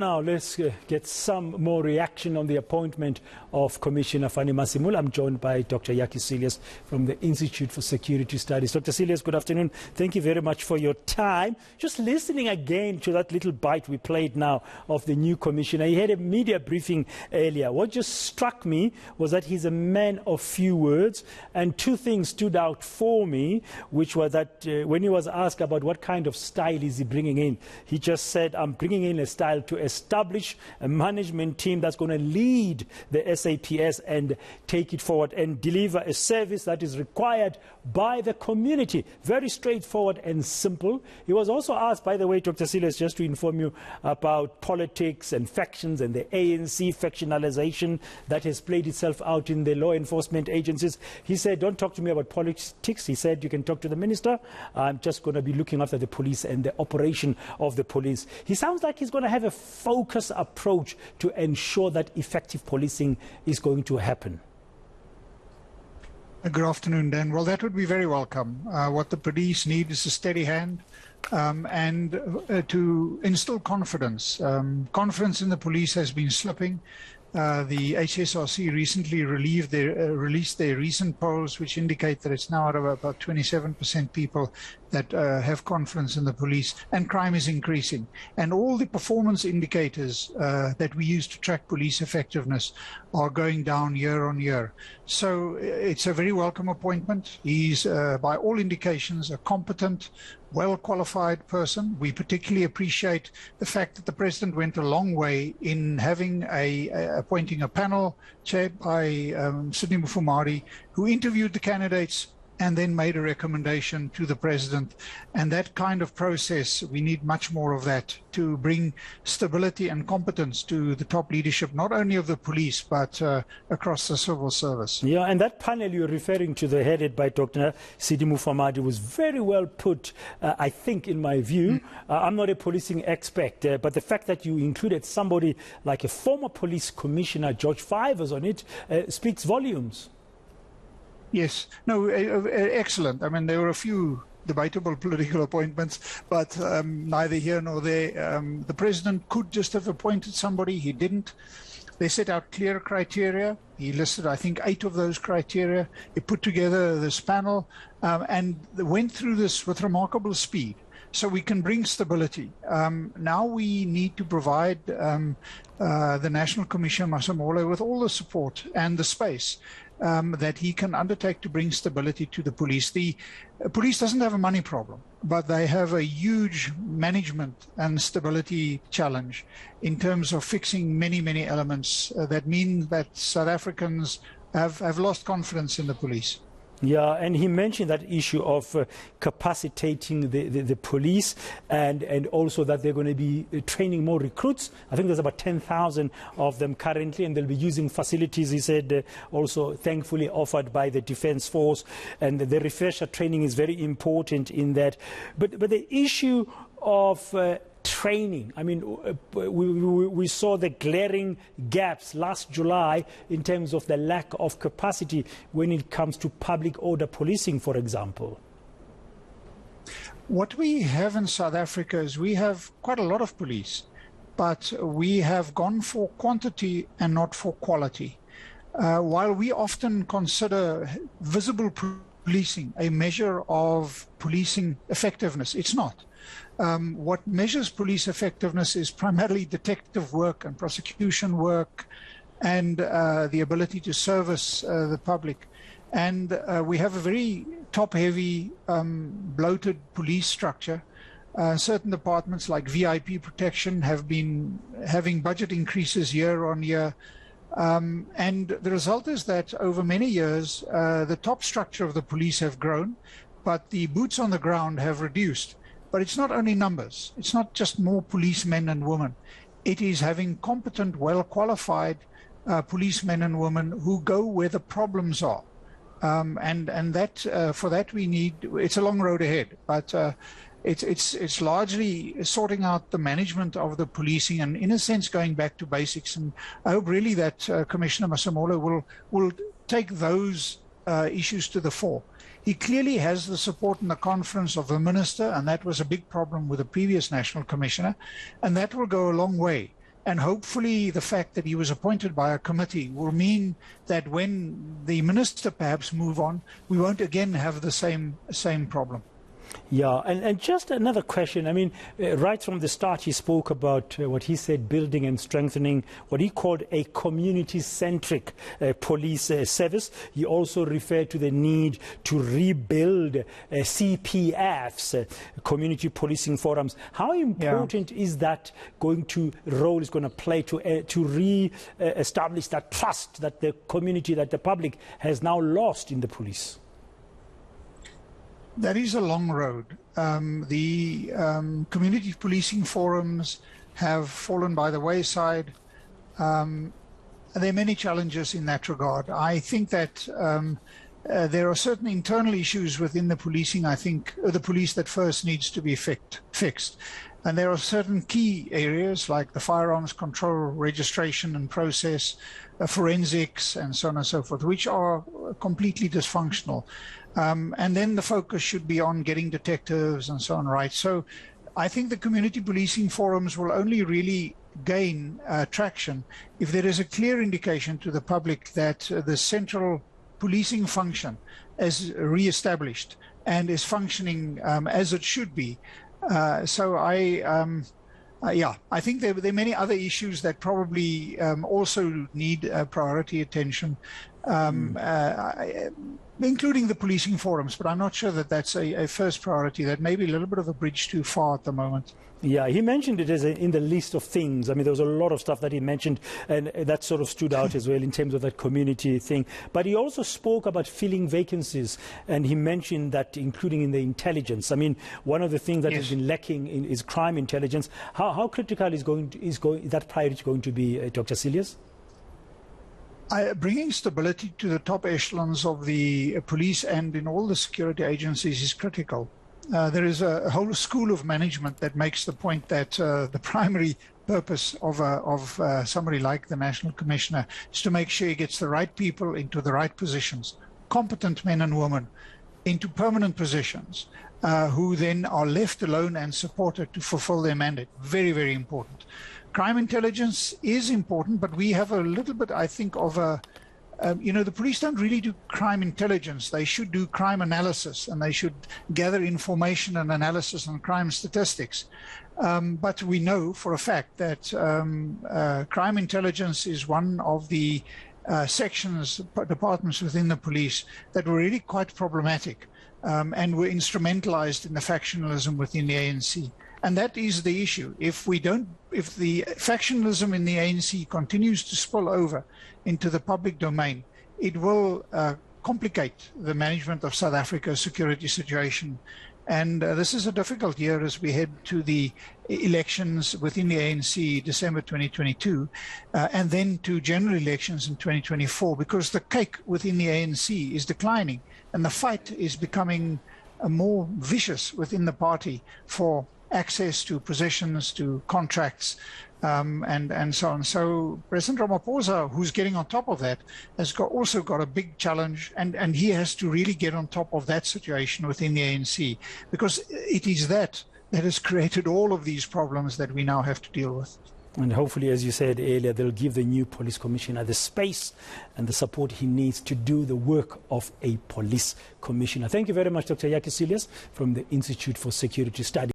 Now, let's get some more reaction on the appointment of Commissioner Fannie Masemola. I'm joined by Dr. Jakkie Cilliers from the Institute for Security Studies. Dr. Cilliers, good afternoon. Thank you very much for your time. Just listening again to that little bite we played now of the new commissioner. He had a media briefing earlier. What just struck me was that he's a man of few words, and two things stood out for me, which was that when he was asked about what kind of style is he bringing in, he just said, I'm bringing in a style to establish a management team that's going to lead the SAPS and take it forward and deliver a service that is required by the community. Very straightforward and simple. He was also asked, by the way, Dr. Cilliers, just to inform you about politics and factions and the ANC factionalization that has played itself out in the law enforcement agencies. He said, don't talk to me about politics. He said, you can talk to the minister. I'm just going to be looking after the police and the operation of the police. He sounds like he's going to have a focused approach to ensure that effective policing is going to happen. Good afternoon, Dan. Well, that would be very welcome. What the police need is a steady hand and to instill confidence. Confidence in the police has been slipping. The HSRC recently released their recent polls, which indicate that it's now at about 27% people that have confidence in the police, and crime is increasing. And all the performance indicators that we use to track police effectiveness are going down year on year. So it's a very welcome appointment. He's, by all indications, a competent, well-qualified person. We particularly appreciate the fact that the President went a long way in having appointing a panel chaired by Sidney Mufamadi, who interviewed the candidates and then made a recommendation to the President. And that kind of process, we need much more of that to bring stability and competence to the top leadership, not only of the police, but across the civil service. Yeah, and that panel you're referring to, the headed by Dr. Sidney Mufamadi, was very well put, I think, in my view. I'm not a policing expert, but the fact that you included somebody like a former police commissioner, George Fivers, on it, speaks volumes. Yes, no, excellent. I mean, there were a few debatable political appointments, but neither here nor there. The President could just have appointed somebody. He didn't. They set out clear criteria. He listed, I think, 8 of those criteria. He put together this panel and went through this with remarkable speed, so we can bring stability. Now we need to provide the National Commissioner, Masemola, with all the support and the space that he can undertake to bring stability to the police. The police doesn't have a money problem, but they have a huge management and stability challenge in terms of fixing many, many elements that mean that South Africans have lost confidence in the police. Yeah, and he mentioned that issue of capacitating the police and also that they're going to be training more recruits. I think there's about 10,000 of them currently, and they'll be using facilities, he said, also thankfully offered by the Defence Force. And the refresher training is very important in that. But the issue of training, I mean, we saw the glaring gaps last July in terms of the lack of capacity when it comes to public order policing, for example. What we have in South Africa is we have quite a lot of police, but we have gone for quantity and not for quality. While we often consider visible policing a measure of policing effectiveness, it's not. What measures police effectiveness is primarily detective work and prosecution work and the ability to service the public. And we have a very top-heavy, bloated police structure. Certain departments like VIP protection have been having budget increases year on year. And the result is that over many years, the top structure of the police have grown, but the boots on the ground have reduced. But it's not only numbers. It's not just more policemen and women. It is having competent, well-qualified policemen and women who go where the problems are. And that for that we need, it's a long road ahead, but it's largely sorting out the management of the policing and, in a sense, going back to basics. And I hope really that Commissioner Masemola will take those issues to the fore. He clearly has the support and the confidence of the minister, and that was a big problem with the previous national commissioner, and that will go a long way And hopefully the fact that he was appointed by a committee will mean that when the minister perhaps move on, we won't again have the same problem. Yeah, and just another question. I mean, right from the start, he spoke about what he said, building and strengthening what he called a community-centric police service. He also referred to the need to rebuild CPFs, community policing forums. How important is that going to play to re-establish that trust that the community, that the public has now lost in the police? That is a long road. The community policing forums have fallen by the wayside. There are many challenges in that regard. I think that there are certain internal issues within the policing, I think, the police that first needs to be fixed. And there are certain key areas like the firearms control, registration and process, forensics, and so on and so forth, which are completely dysfunctional. And then the focus should be on getting detectives and so on, right? So I think the community policing forums will only really gain traction if there is a clear indication to the public that the central policing function is re-established and is functioning as it should be. So I think there are many other issues that probably also need priority attention, including the policing forums, but I'm not sure that that's a first priority. That may be a little bit of a bridge too far at the moment. Yeah, he mentioned it as in the list of things. I mean, there was a lot of stuff that he mentioned, and that sort of stood out as well in terms of that community thing. But he also spoke about filling vacancies, and he mentioned that including in the intelligence. I mean, one of the things that has been lacking is crime intelligence. How critical is that priority going to be, Dr. Cilliers? Bringing stability to the top echelons of the police and in all the security agencies is critical. There is a whole school of management that makes the point that the primary purpose of somebody like the National Commissioner is to make sure he gets the right people into the right positions, competent men and women into permanent positions, who then are left alone and supported to fulfill their mandate. Very, very important. Crime intelligence is important, but we have a little bit, I think, of a the police don't really do crime intelligence. They should do crime analysis, and they should gather information and analysis on crime statistics. But we know for a fact that crime intelligence is one of the departments within the police that were really quite problematic and were instrumentalized in the factionalism within the ANC. And that is the issue. If the factionalism in the ANC continues to spill over into the public domain, it will complicate the management of South Africa's security situation. And this is a difficult year as we head to the elections within the ANC, December 2022, and then to general elections in 2024, because the cake within the ANC is declining and the fight is becoming more vicious within the party for access to positions, to contracts, and so on. So President Ramaphosa, who's getting on top of that, has also got a big challenge, and he has to really get on top of that situation within the ANC, because it is that has created all of these problems that we now have to deal with. And hopefully, as you said earlier, they'll give the new police commissioner the space and the support he needs to do the work of a police commissioner. Thank you very much, Dr. Jakkie Cilliers from the Institute for Security Studies.